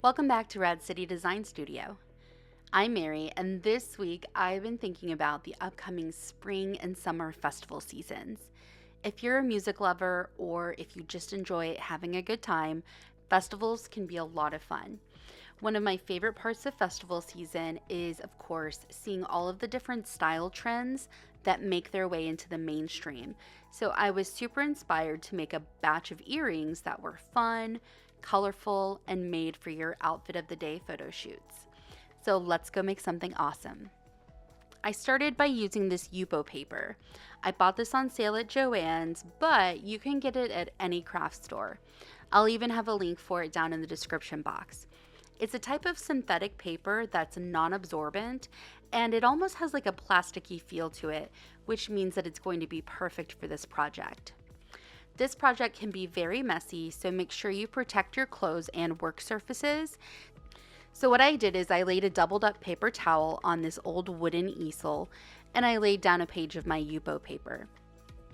Welcome back to Rad City Design Studio. I'm Mary, and this week I've been thinking about the upcoming spring and summer festival seasons. If you're a music lover or if you just enjoy having a good time, festivals can be a lot of fun. One of my favorite parts of festival season is, of course, seeing all of the different style trends that make their way into the mainstream. So I was super inspired to make a batch of earrings that were fun, colorful, and made for your outfit of the day photo shoots. So let's go make something awesome. I started by using this Yupo paper. I bought this on sale at Joann's, but you can get it at any craft store. I'll even have a link for it down in the description box. It's a type of synthetic paper that's non-absorbent, and it almost has like a plasticky feel to it, which means that it's going to be perfect for this project. This project can be very messy, so make sure you protect your clothes and work surfaces. So what I did is I laid a doubled up paper towel on this old wooden easel, and I laid down a page of my Yupo paper.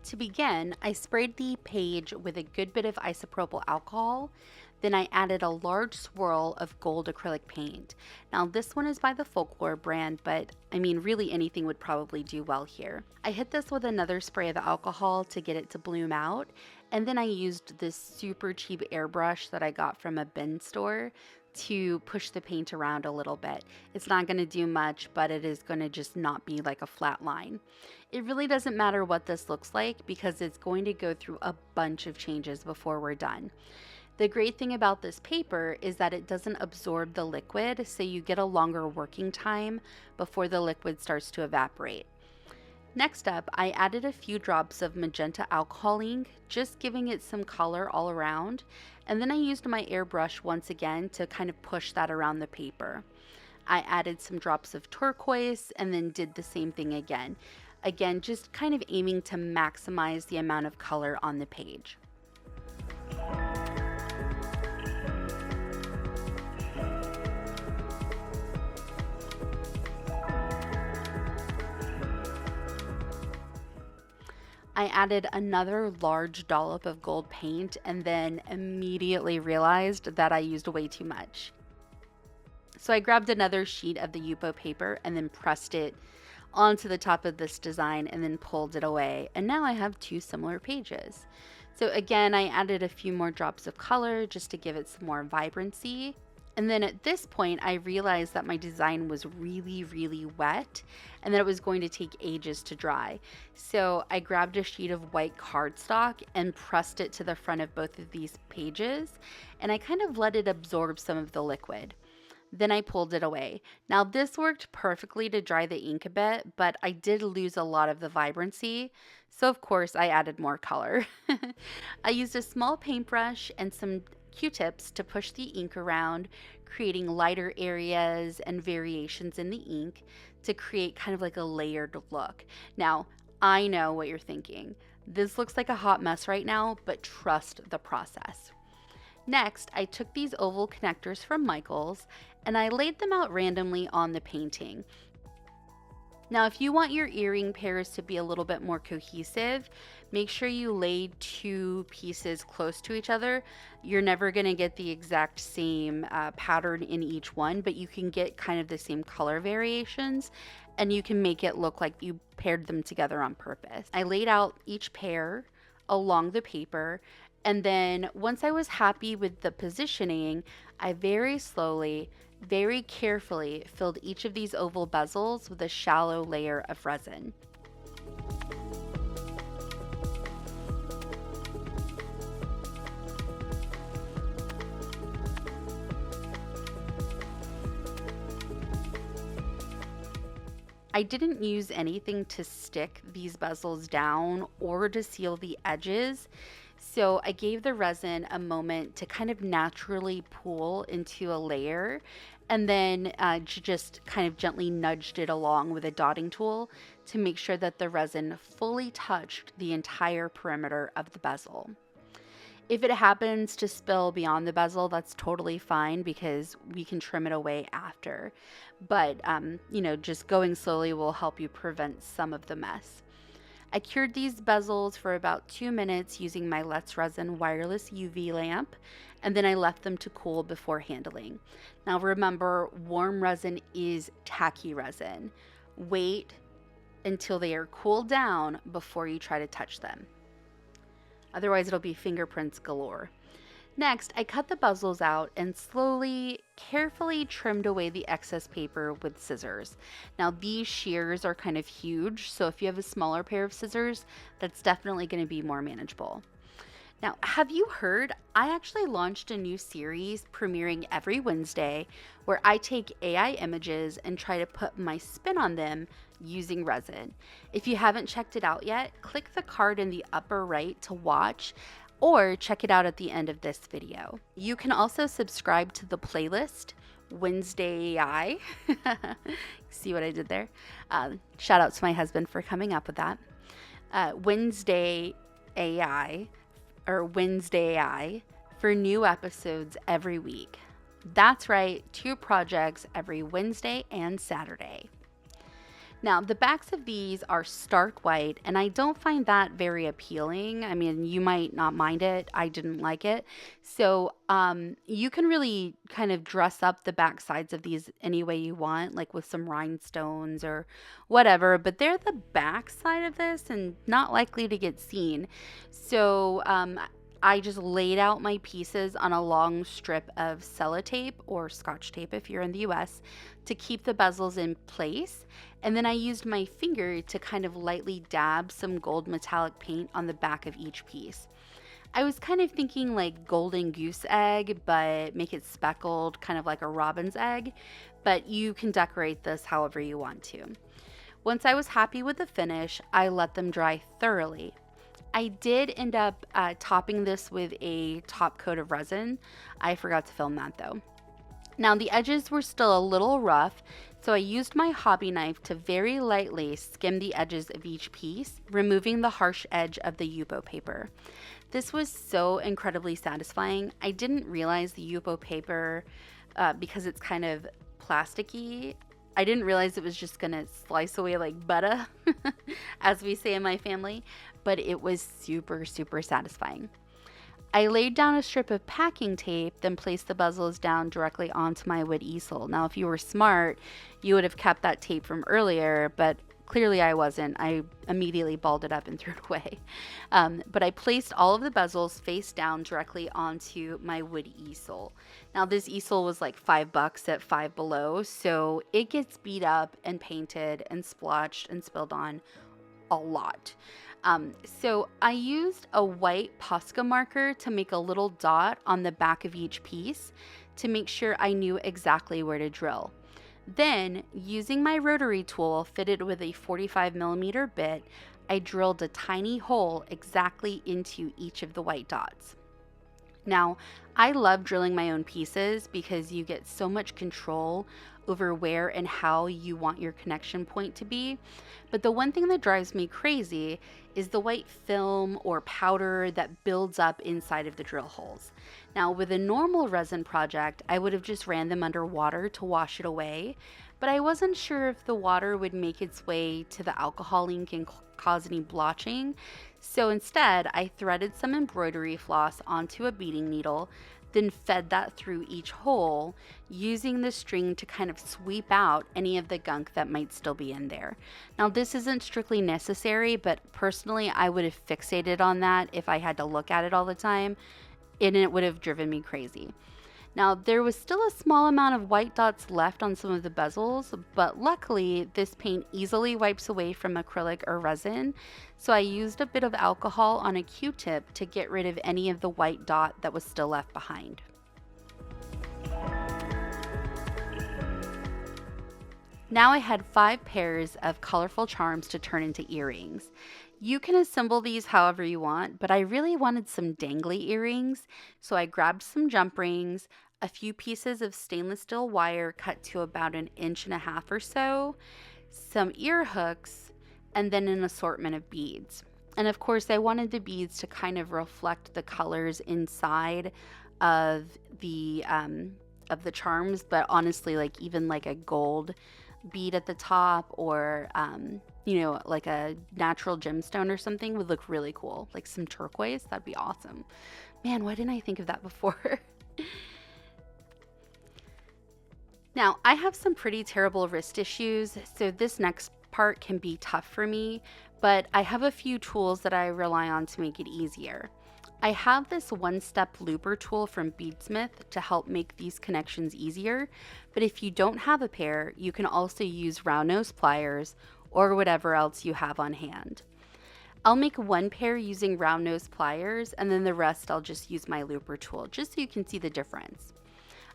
To begin, I sprayed the page with a good bit of isopropyl alcohol. Then I added a large swirl of gold acrylic paint. Now this one is by the Folklore brand, but really anything would probably do well here. I hit this with another spray of the alcohol to get it to bloom out, and then I used this super cheap airbrush that I got from a bin store to push the paint around a little bit. It's not going to do much, but it is going to just not be like a flat line. It really doesn't matter what this looks like because it's going to go through a bunch of changes before we're done. The great thing about this paper is that it doesn't absorb the liquid, so you get a longer working time before the liquid starts to evaporate. Next up, I added a few drops of magenta alcohol ink, just giving it some color all around, and then I used my airbrush once again to kind of push that around the paper. I added some drops of turquoise and then did the same thing again. Again, just kind of aiming to maximize the amount of color on the page. I added another large dollop of gold paint and then immediately realized that I used way too much. So I grabbed another sheet of the Yupo paper and then pressed it onto the top of this design and then pulled it away. And now I have two similar pages. So again, I added a few more drops of color just to give it some more vibrancy. And then at this point, I realized that my design was really, really wet and that it was going to take ages to dry. So I grabbed a sheet of white cardstock and pressed it to the front of both of these pages, and I kind of let it absorb some of the liquid. Then I pulled it away. Now this worked perfectly to dry the ink a bit, but I did lose a lot of the vibrancy. So of course I added more color. I used a small paintbrush and some Q-tips to push the ink around, creating lighter areas and variations in the ink to create kind of like a layered look. Now, I know what you're thinking. This looks like a hot mess right now, but trust the process. Next, I took these oval connectors from Michaels and I laid them out randomly on the painting. Now, if you want your earring pairs to be a little bit more cohesive, make sure you lay two pieces close to each other. You're never going to get the exact same pattern in each one, but you can get kind of the same color variations and you can make it look like you paired them together on purpose. I laid out each pair along the paper, and then once I was happy with the positioning, I very slowly, very carefully filled each of these oval bezels with a shallow layer of resin. I didn't use anything to stick these bezels down or to seal the edges, so I gave the resin a moment to kind of naturally pool into a layer, and then just kind of gently nudged it along with a dotting tool to make sure that the resin fully touched the entire perimeter of the bezel. If it happens to spill beyond the bezel, that's totally fine because we can trim it away after. But, just going slowly will help you prevent some of the mess. I cured these bezels for about 2 minutes using my Let's Resin wireless UV lamp, and then I left them to cool before handling. Now remember, warm resin is tacky resin. Wait until they are cooled down before you try to touch them. Otherwise, it'll be fingerprints galore. Next, I cut the bezels out and slowly, carefully trimmed away the excess paper with scissors. Now, these shears are kind of huge, so if you have a smaller pair of scissors, that's definitely going to be more manageable. Now, have you heard? I actually launched a new series premiering every Wednesday where I take AI images and try to put my spin on them using resin. If you haven't checked it out yet, click the card in the upper right to watch, or check it out at the end of this video. You can also subscribe to the playlist Wednesday AI. See what I did there? Shout out to my husband for coming up with that. Wednesday AI for new episodes every week. That's right, 2 projects every Wednesday and Saturday. Now, the backs of these are stark white, and I don't find that very appealing. I mean, you might not mind it. I didn't like it. So you can really kind of dress up the back sides of these any way you want, like with some rhinestones or whatever, but they're the back side of this and not likely to get seen. So I just laid out my pieces on a long strip of sellotape or scotch tape if you're in the US to keep the bezels in place. And then I used my finger to kind of lightly dab some gold metallic paint on the back of each piece. I was kind of thinking like golden goose egg, but make it speckled, kind of like a robin's egg, but you can decorate this however you want to. Once I was happy with the finish, I let them dry thoroughly. I did end up topping this with a top coat of resin. I forgot to film that though. Now the edges were still a little rough, so I used my hobby knife to very lightly skim the edges of each piece, removing the harsh edge of the Yupo paper. This was so incredibly satisfying. I didn't realize the Yupo paper, because it's kind of plasticky, I didn't realize it was just gonna slice away like butter, as we say in my family, but it was super, super satisfying. I laid down a strip of packing tape, then placed the bezels down directly onto my wood easel. Now, if you were smart, you would have kept that tape from earlier, but clearly I wasn't. I immediately balled it up and threw it away. But I placed all of the bezels face down directly onto my wood easel. Now, this easel was like $5 at Five Below, so it gets beat up and painted and splotched and spilled on a lot. So I used a white Posca marker to make a little dot on the back of each piece to make sure I knew exactly where to drill. Then, using my rotary tool fitted with a 45mm bit, I drilled a tiny hole exactly into each of the white dots. Now, I love drilling my own pieces because you get so much control over where and how you want your connection point to be. But the one thing that drives me crazy is the white film or powder that builds up inside of the drill holes. Now, with a normal resin project, I would have just ran them under water to wash it away, but I wasn't sure if the water would make its way to the alcohol ink and cause any blotching. So instead, I threaded some embroidery floss onto a beading needle, then fed that through each hole, using the string to kind of sweep out any of the gunk that might still be in there. Now, this isn't strictly necessary, but personally, I would have fixated on that if I had to look at it all the time, and it would have driven me crazy. Now, there was still a small amount of white dots left on some of the bezels, but luckily this paint easily wipes away from acrylic or resin, so I used a bit of alcohol on a Q-tip to get rid of any of the white dot that was still left behind. Now I had 5 pairs of colorful charms to turn into earrings. You can assemble these however you want, but I really wanted some dangly earrings, so I grabbed some jump rings, a few pieces of stainless steel wire cut to about 1.5 inches or so, some ear hooks, and then an assortment of beads. And of course, I wanted the beads to kind of reflect the colors inside of the charms, but honestly, like even like a gold bead at the top or, you know, like a natural gemstone or something would look really cool. Like some turquoise, that'd be awesome. Man, why didn't I think of that before? Now, I have some pretty terrible wrist issues, so this next part can be tough for me, but I have a few tools that I rely on to make it easier. I have this one-step looper tool from Beadsmith to help make these connections easier, but if you don't have a pair, you can also use round nose pliers or whatever else you have on hand. I'll make one pair using round nose pliers, and then the rest I'll just use my looper tool, just so you can see the difference.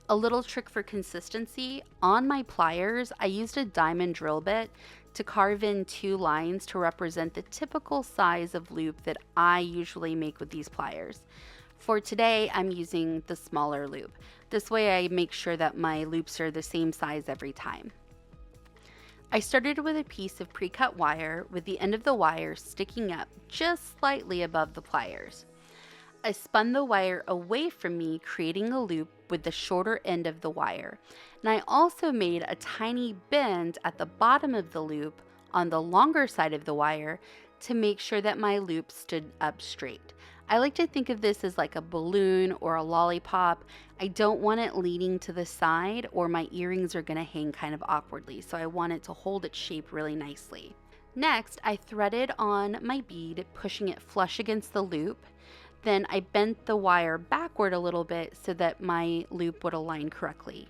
A little trick for consistency, on my pliers, I used a diamond drill bit to carve in 2 lines to represent the typical size of loop that I usually make with these pliers. For today, I'm using the smaller loop. This way I make sure that my loops are the same size every time. I started with a piece of pre-cut wire with the end of the wire sticking up just slightly above the pliers. I spun the wire away from me, creating a loop with the shorter end of the wire. And I also made a tiny bend at the bottom of the loop on the longer side of the wire to make sure that my loop stood up straight. I like to think of this as like a balloon or a lollipop. I don't want it leaning to the side or my earrings are going to hang kind of awkwardly, so I want it to hold its shape really nicely. Next, I threaded on my bead, pushing it flush against the loop. Then I bent the wire backward a little bit so that my loop would align correctly.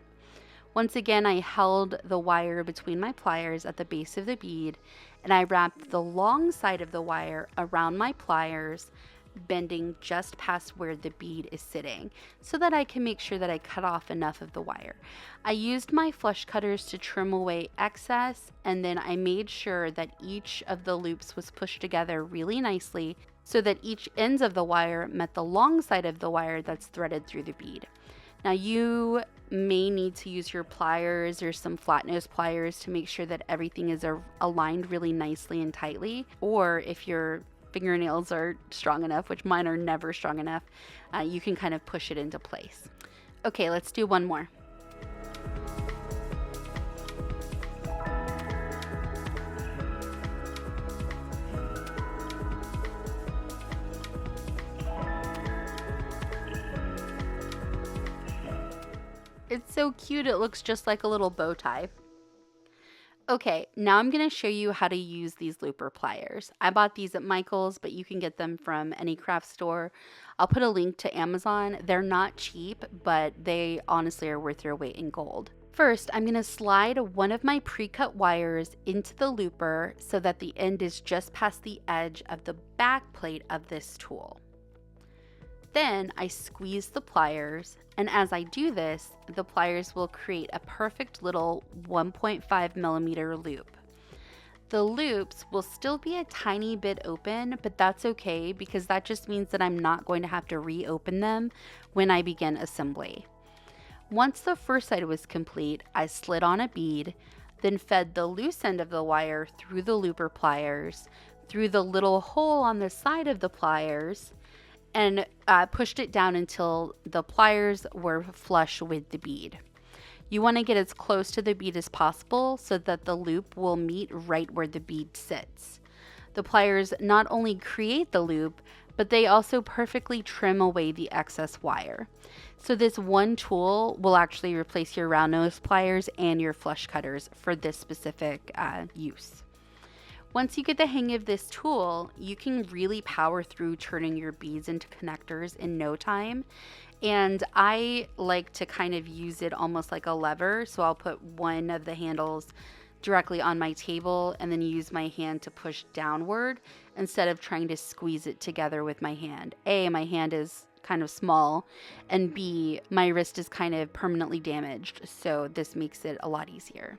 Once again, I held the wire between my pliers at the base of the bead, and I wrapped the long side of the wire around my pliers, bending just past where the bead is sitting so that I can make sure that I cut off enough of the wire. I used my flush cutters to trim away excess, and then I made sure that each of the loops was pushed together really nicely so that each ends of the wire met the long side of the wire that's threaded through the bead. Now you may need to use your pliers or some flat nose pliers to make sure that everything is aligned really nicely and tightly, or if your fingernails are strong enough, which mine are never strong enough, you can kind of push it into place. Okay, let's do one more. It's so cute, it looks just like a little bow tie. Okay, now I'm going to show you how to use these looper pliers. I bought these at Michael's, but you can get them from any craft store. I'll put a link to Amazon. They're not cheap, but they honestly are worth their weight in gold. First, I'm going to slide one of my pre-cut wires into the looper so that the end is just past the edge of the back plate of this tool. Then I squeeze the pliers, and as I do this, the pliers will create a perfect little 1.5 millimeter loop. The loops will still be a tiny bit open, but that's okay because that just means that I'm not going to have to reopen them when I begin assembly. Once the first side was complete, I slid on a bead, then fed the loose end of the wire through the looper pliers, through the little hole on the side of the pliers, and pushed it down until the pliers were flush with the bead. You want to get as close to the bead as possible so that the loop will meet right where the bead sits. The pliers not only create the loop, but they also perfectly trim away the excess wire. So this one tool will actually replace your round nose pliers and your flush cutters for this specific use. Once you get the hang of this tool, you can really power through turning your beads into connectors in no time. And I like to kind of use it almost like a lever. So I'll put one of the handles directly on my table and then use my hand to push downward instead of trying to squeeze it together with my hand. A, my hand is kind of small, and B, my wrist is kind of permanently damaged. So this makes it a lot easier.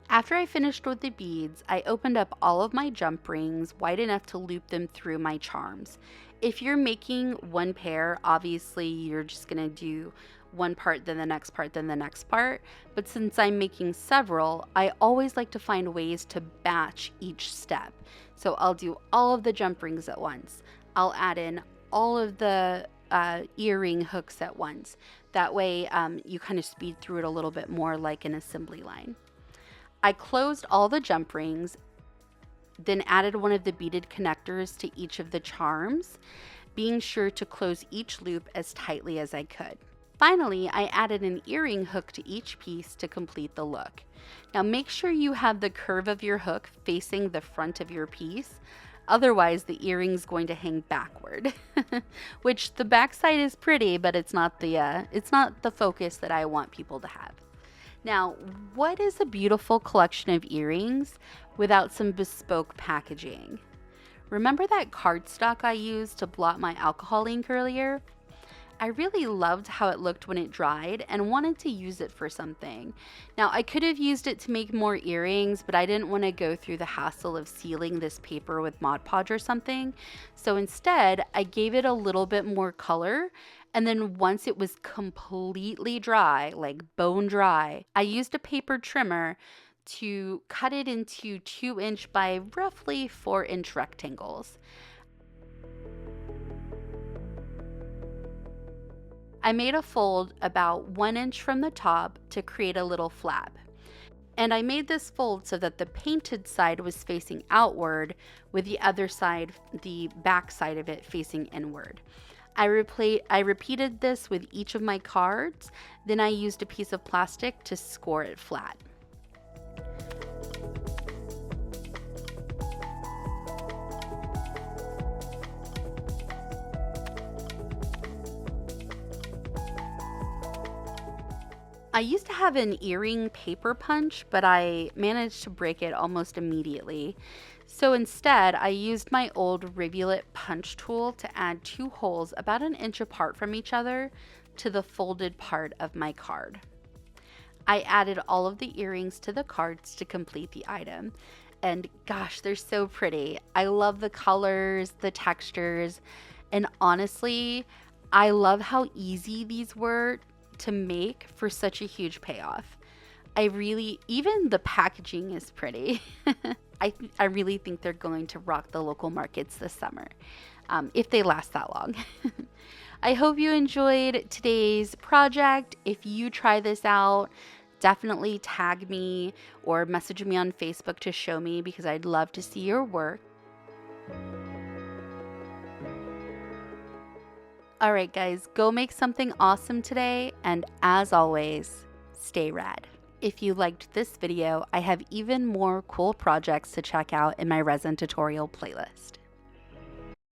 After I finished with the beads, I opened up all of my jump rings wide enough to loop them through my charms. If you're making one pair, obviously you're just going to do one part, then the next part, then the next part. But since I'm making several, I always like to find ways to batch each step. So I'll do all of the jump rings at once. I'll add in all of the earring hooks at once. That way you kind of speed through it a little bit more like an assembly line. I closed all the jump rings, then added one of the beaded connectors to each of the charms, being sure to close each loop as tightly as I could. Finally, I added an earring hook to each piece to complete the look. Now make sure you have the curve of your hook facing the front of your piece, otherwise the earring's going to hang backward. Which the backside is pretty, but it's not the focus that I want people to have. Now, what is a beautiful collection of earrings without some bespoke packaging? Remember that cardstock I used to blot my alcohol ink earlier? I really loved how it looked when it dried and wanted to use it for something. Now, I could have used it to make more earrings, but I didn't want to go through the hassle of sealing this paper with Mod Podge or something. So instead, I gave it a little bit more color. And then once it was completely dry, like bone dry, I used a paper trimmer to cut it into 2-inch by roughly 4-inch rectangles. I made a fold about 1 inch from the top to create a little flap. And I made this fold so that the painted side was facing outward, with the other side, the back side of it, facing inward. I repeated this with each of my cards, then I used a piece of plastic to score it flat. I used to have an earring paper punch, but I managed to break it almost immediately. So instead, I used my old Rivulet punch tool to add 2 holes about 1 inch apart from each other to the folded part of my card. I added all of the earrings to the cards to complete the item. And gosh, they're so pretty. I love the colors, the textures, and honestly, I love how easy these were to make for such a huge payoff. Even the packaging is pretty. I really think they're going to rock the local markets this summer, if they last that long. I hope you enjoyed today's project. If you try this out, definitely tag me or message me on Facebook to show me, because I'd love to see your work. All right, guys, go make something awesome today, and as always, stay rad. If you liked this video, I have even more cool projects to check out in my resin tutorial playlist.